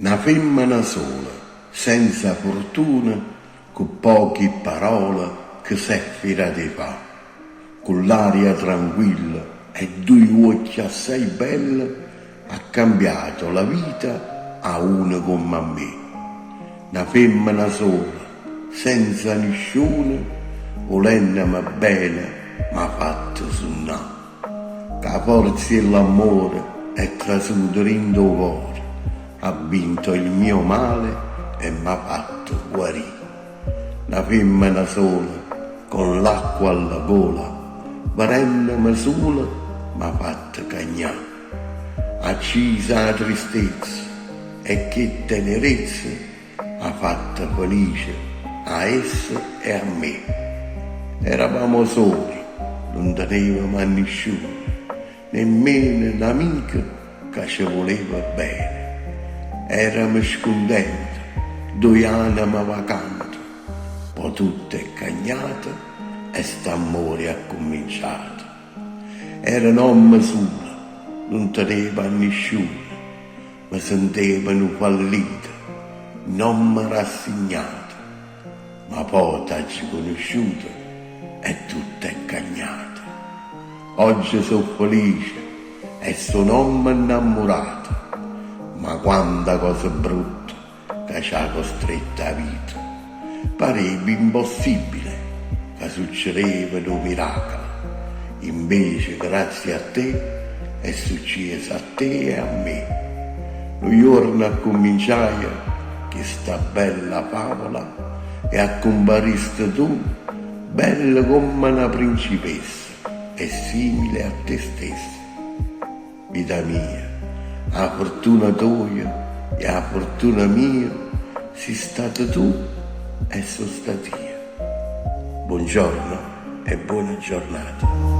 Una femmina sola, senza fortuna, con poche parole che seffira di fa, con l'aria tranquilla e due occhi assai belli, ha cambiato la vita a una come me. Una femmina sola, senza nessuno, volendomi bene, m'ha fatto suonare. Che la forza e l'amore è trasuto in tuo cuore, ha vinto il mio male e m'ha fatto guarire. Una femmina sola, con l'acqua alla gola, vedendomi sola, m'ha fatto cagnare. Accisa la tristezza e che tenerezza ha fatto felice a essa e a me. Eravamo soli, non tenevamo a nessuno, nemmeno un'amica che ci voleva bene. Eravamo scontenti, 2 anime vacanti, poi tutto è cagnato e st'amore ha cominciato. Era un uomo solo, non teneva a nessuno, mi sentevano fallito, non mi rassegnato, ma poi t'hai conosciuto e tutto è cagnato. Oggi sono felice e sono uomo innamorato, ma quanta cosa brutta che ci ha costretta la vita. Pareva impossibile che succedeva un miracolo, invece grazie a te è successo a te e a me. Lo giorno cominciai che sta bella favola e accompariste tu, bella come una principessa e simile a te stessa. Vita mia, la fortuna tua e la fortuna mia sei stata tu e sono stata io. Buongiorno e buona giornata.